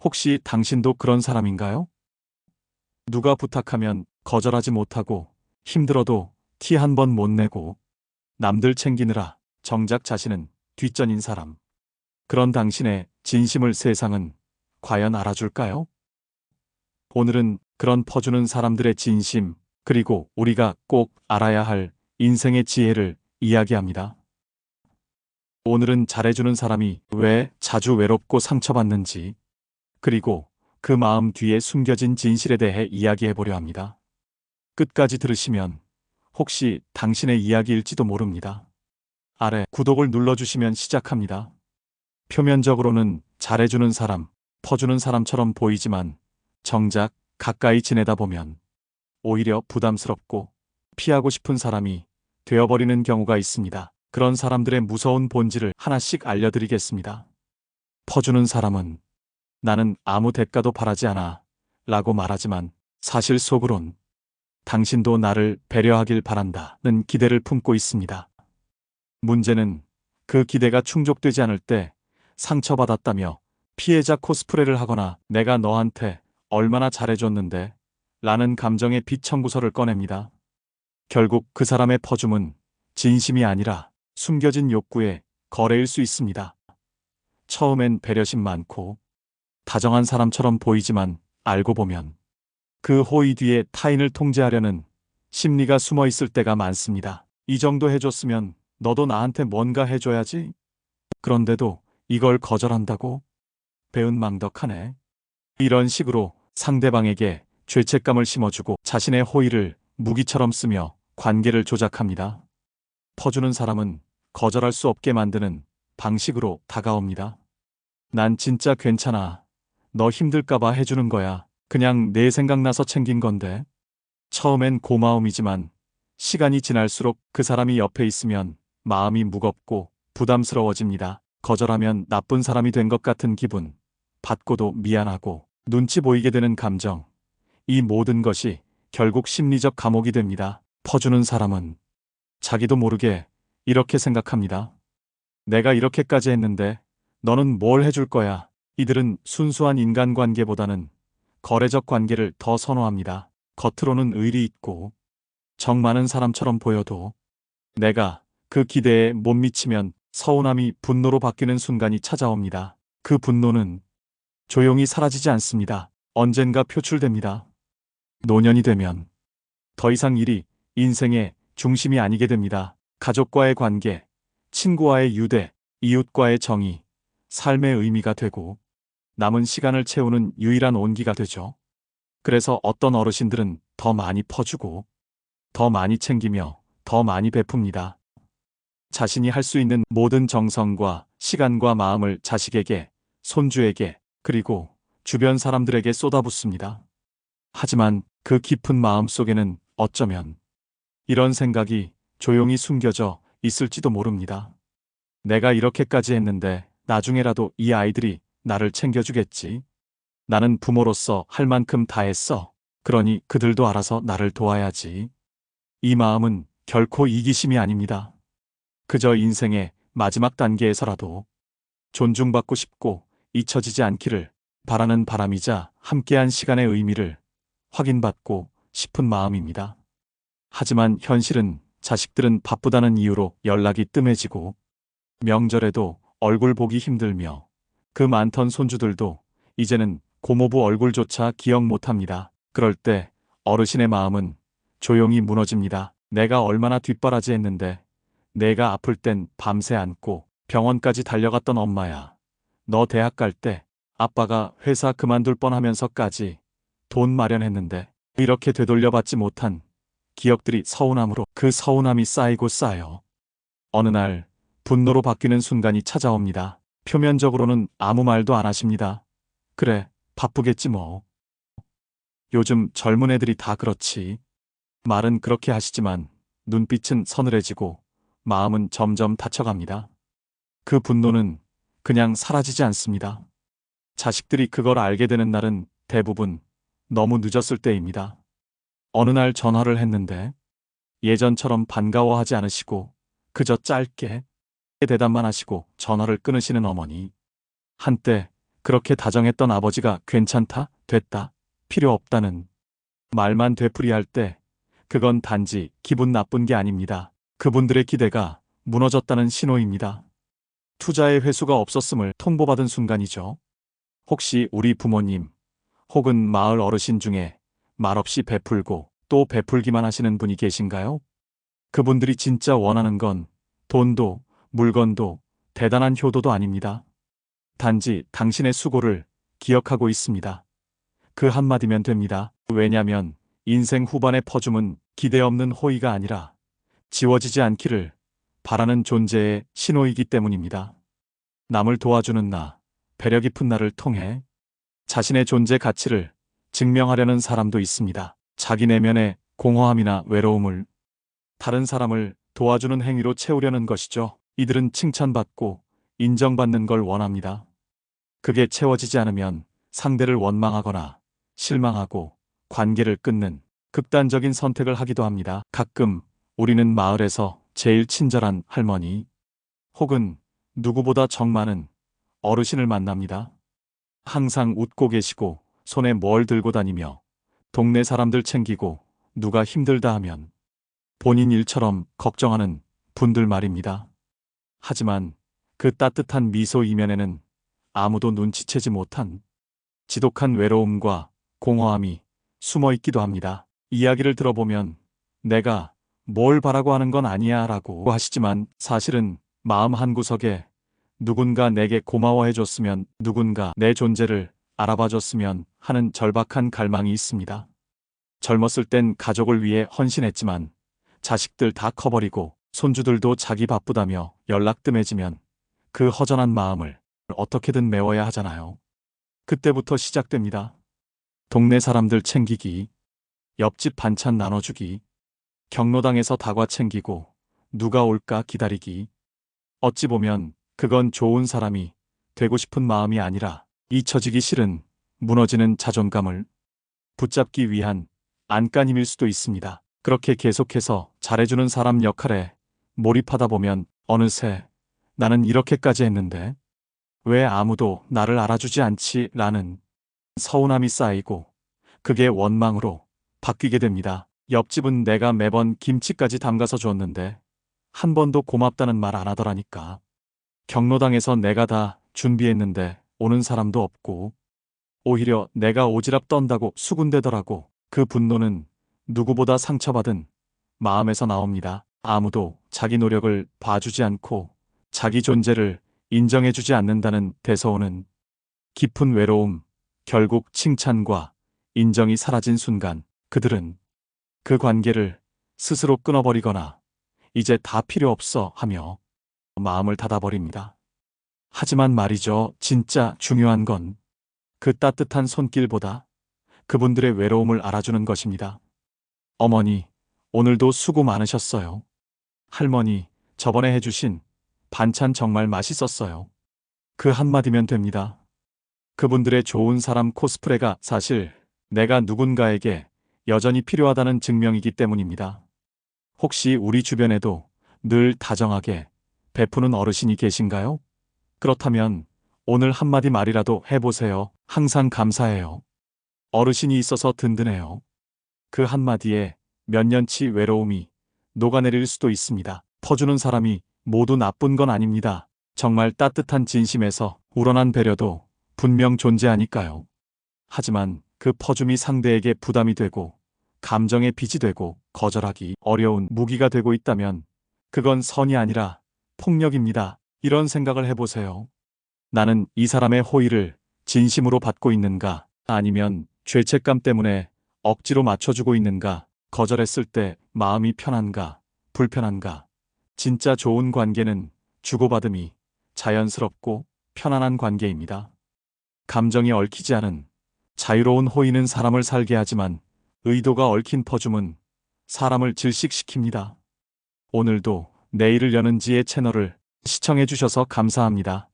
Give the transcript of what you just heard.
혹시 당신도 그런 사람인가요? 누가 부탁하면 거절하지 못하고 힘들어도 티 한 번 못 내고 남들 챙기느라 정작 자신은 뒷전인 사람. 그런 당신의 진심을 세상은 과연 알아줄까요? 오늘은 그런 퍼주는 사람들의 진심, 그리고 우리가 꼭 알아야 할 인생의 지혜를 이야기합니다. 오늘은 잘해주는 사람이 왜 자주 외롭고 상처받는지, 그리고 그 마음 뒤에 숨겨진 진실에 대해 이야기해보려 합니다. 끝까지 들으시면 혹시 당신의 이야기일지도 모릅니다. 아래 구독을 눌러주시면 시작합니다. 표면적으로는 잘해주는 사람, 퍼주는 사람처럼 보이지만 정작 가까이 지내다 보면 오히려 부담스럽고 피하고 싶은 사람이 되어버리는 경우가 있습니다. 그런 사람들의 무서운 본질을 하나씩 알려드리겠습니다. 퍼주는 사람은 나는 아무 대가도 바라지 않아 라고 말하지만 사실 속으론 당신도 나를 배려하길 바란다는 기대를 품고 있습니다. 문제는 그 기대가 충족되지 않을 때 상처받았다며 피해자 코스프레를 하거나 내가 너한테 얼마나 잘해줬는데 라는 감정의 빚청구서를 꺼냅니다. 결국 그 사람의 퍼줌은 진심이 아니라 숨겨진 욕구의 거래일 수 있습니다. 처음엔 배려심 많고 다정한 사람처럼 보이지만 알고 보면 그 호의 뒤에 타인을 통제하려는 심리가 숨어 있을 때가 많습니다. 이 정도 해줬으면 너도 나한테 뭔가 해줘야지. 그런데도 이걸 거절한다고? 배은망덕하네. 이런 식으로 상대방에게 죄책감을 심어주고 자신의 호의를 무기처럼 쓰며 관계를 조작합니다. 퍼주는 사람은 거절할 수 없게 만드는 방식으로 다가옵니다. 난 진짜 괜찮아. 너 힘들까봐 해주는 거야. 그냥 내 생각나서 챙긴 건데. 처음엔 고마움이지만 시간이 지날수록 그 사람이 옆에 있으면 마음이 무겁고 부담스러워집니다. 거절하면 나쁜 사람이 된 것 같은 기분, 받고도 미안하고 눈치 보이게 되는 감정, 이 모든 것이 결국 심리적 감옥이 됩니다. 퍼주는 사람은 자기도 모르게 이렇게 생각합니다. 내가 이렇게까지 했는데 너는 뭘 해줄 거야. 이들은 순수한 인간관계보다는 거래적 관계를 더 선호합니다. 겉으로는 의리 있고 정 많은 사람처럼 보여도 내가 그 기대에 못 미치면 서운함이 분노로 바뀌는 순간이 찾아옵니다. 그 분노는 조용히 사라지지 않습니다. 언젠가 표출됩니다. 노년이 되면 더 이상 일이 인생의 중심이 아니게 됩니다. 가족과의 관계, 친구와의 유대, 이웃과의 정이 삶의 의미가 되고 남은 시간을 채우는 유일한 온기가 되죠. 그래서 어떤 어르신들은 더 많이 퍼주고 더 많이 챙기며 더 많이 베풉니다. 자신이 할 수 있는 모든 정성과 시간과 마음을 자식에게, 손주에게, 그리고 주변 사람들에게 쏟아붓습니다. 하지만 그 깊은 마음 속에는 어쩌면 이런 생각이 조용히 숨겨져 있을지도 모릅니다. 내가 이렇게까지 했는데 나중에라도 이 아이들이 나를 챙겨주겠지. 나는 부모로서 할 만큼 다 했어. 그러니 그들도 알아서 나를 도와야지. 이 마음은 결코 이기심이 아닙니다. 그저 인생의 마지막 단계에서라도 존중받고 싶고 잊혀지지 않기를 바라는 바람이자 함께한 시간의 의미를 확인받고 싶은 마음입니다. 하지만 현실은 자식들은 바쁘다는 이유로 연락이 뜸해지고 명절에도 얼굴 보기 힘들며 그 많던 손주들도 이제는 고모부 얼굴조차 기억 못합니다. 그럴 때 어르신의 마음은 조용히 무너집니다. 내가 얼마나 뒷바라지했는데 내가 아플 땐 밤새 안고 병원까지 달려갔던 엄마야. 너 대학 갈 때 아빠가 회사 그만둘 뻔하면서까지 돈 마련했는데 이렇게 되돌려받지 못한 기억들이 서운함으로 그 서운함이 쌓이고 쌓여 어느 날 분노로 바뀌는 순간이 찾아옵니다. 표면적으로는 아무 말도 안 하십니다. 그래, 바쁘겠지 뭐. 요즘 젊은 애들이 다 그렇지. 말은 그렇게 하시지만 눈빛은 서늘해지고 마음은 점점 다쳐갑니다. 그 분노는 그냥 사라지지 않습니다. 자식들이 그걸 알게 되는 날은 대부분 너무 늦었을 때입니다. 어느 날 전화를 했는데 예전처럼 반가워하지 않으시고 그저 짧게 대답만 하시고 전화를 끊으시는 어머니. 한때 그렇게 다정했던 아버지가 괜찮다, 됐다, 필요 없다는 말만 되풀이할 때 그건 단지 기분 나쁜 게 아닙니다. 그분들의 기대가 무너졌다는 신호입니다. 투자의 회수가 없었음을 통보받은 순간이죠. 혹시 우리 부모님 혹은 마을 어르신 중에 말없이 베풀고 또 베풀기만 하시는 분이 계신가요? 그분들이 진짜 원하는 건 돈도 물건도 대단한 효도도 아닙니다. 단지 당신의 수고를 기억하고 있습니다. 그 한마디면 됩니다. 왜냐면 인생 후반의 퍼줌은 기대 없는 호의가 아니라 지워지지 않기를 바라는 존재의 신호이기 때문입니다. 남을 도와주는 나, 배려 깊은 나를 통해 자신의 존재 가치를 증명하려는 사람도 있습니다. 자기 내면의 공허함이나 외로움을 다른 사람을 도와주는 행위로 채우려는 것이죠. 이들은 칭찬받고 인정받는 걸 원합니다. 그게 채워지지 않으면 상대를 원망하거나 실망하고 관계를 끊는 극단적인 선택을 하기도 합니다. 가끔 우리는 마을에서 제일 친절한 할머니 혹은 누구보다 정 많은 어르신을 만납니다. 항상 웃고 계시고 손에 뭘 들고 다니며 동네 사람들 챙기고 누가 힘들다 하면 본인 일처럼 걱정하는 분들 말입니다. 하지만 그 따뜻한 미소 이면에는 아무도 눈치채지 못한 지독한 외로움과 공허함이 숨어 있기도 합니다. 이야기를 들어보면 내가 뭘 바라고 하는 건 아니야 라고 하시지만 사실은 마음 한구석에 누군가 내게 고마워해 줬으면, 누군가 내 존재를 알아봐 줬으면 하는 절박한 갈망이 있습니다. 젊었을 땐 가족을 위해 헌신했지만 자식들 다 커버리고 손주들도 자기 바쁘다며 연락 뜸해지면 그 허전한 마음을 어떻게든 메워야 하잖아요. 그때부터 시작됩니다. 동네 사람들 챙기기, 옆집 반찬 나눠주기, 경로당에서 다과 챙기고 누가 올까 기다리기. 어찌 보면 그건 좋은 사람이 되고 싶은 마음이 아니라 잊혀지기 싫은 무너지는 자존감을 붙잡기 위한 안간힘일 수도 있습니다. 그렇게 계속해서 잘해주는 사람 역할에 몰입하다 보면 어느새 나는 이렇게까지 했는데 왜 아무도 나를 알아주지 않지? 라는 서운함이 쌓이고 그게 원망으로 바뀌게 됩니다. 옆집은 내가 매번 김치까지 담가서 줬는데 한 번도 고맙다는 말 안 하더라니까. 경로당에서 내가 다 준비했는데 오는 사람도 없고 오히려 내가 오지랖 떤다고 수군대더라고. 그 분노는 누구보다 상처받은 마음에서 나옵니다. 아무도 자기 노력을 봐주지 않고 자기 존재를 인정해주지 않는다는 데서오는 깊은 외로움, 결국 칭찬과 인정이 사라진 순간 그들은 그 관계를 스스로 끊어버리거나 이제 다 필요 없어 하며 마음을 닫아버립니다. 하지만 말이죠, 진짜 중요한 건 그 따뜻한 손길보다 그분들의 외로움을 알아주는 것입니다. 어머니, 오늘도 수고 많으셨어요. 할머니, 저번에 해주신 반찬 정말 맛있었어요. 그 한마디면 됩니다. 그분들의 좋은 사람 코스프레가 사실 내가 누군가에게 여전히 필요하다는 증명이기 때문입니다. 혹시 우리 주변에도 늘 다정하게 베푸는 어르신이 계신가요? 그렇다면 오늘 한마디 말이라도 해보세요. 항상 감사해요. 어르신이 있어서 든든해요. 그 한마디에 몇 년치 외로움이 녹아내릴 수도 있습니다. 퍼주는 사람이 모두 나쁜 건 아닙니다. 정말 따뜻한 진심에서 우러난 배려도 분명 존재하니까요. 하지만 그 퍼줌이 상대에게 부담이 되고 감정의 빚이 되고 거절하기 어려운 무기가 되고 있다면 그건 선이 아니라 폭력입니다. 이런 생각을 해보세요. 나는 이 사람의 호의를 진심으로 받고 있는가? 아니면 죄책감 때문에 억지로 맞춰주고 있는가? 거절했을 때 마음이 편한가? 불편한가? 진짜 좋은 관계는 주고받음이 자연스럽고 편안한 관계입니다. 감정이 얽히지 않은 자유로운 호의는 사람을 살게 하지만 의도가 얽힌 퍼줌은 사람을 질식시킵니다. 오늘도 내일을 여는 지의 채널을 시청해주셔서 감사합니다.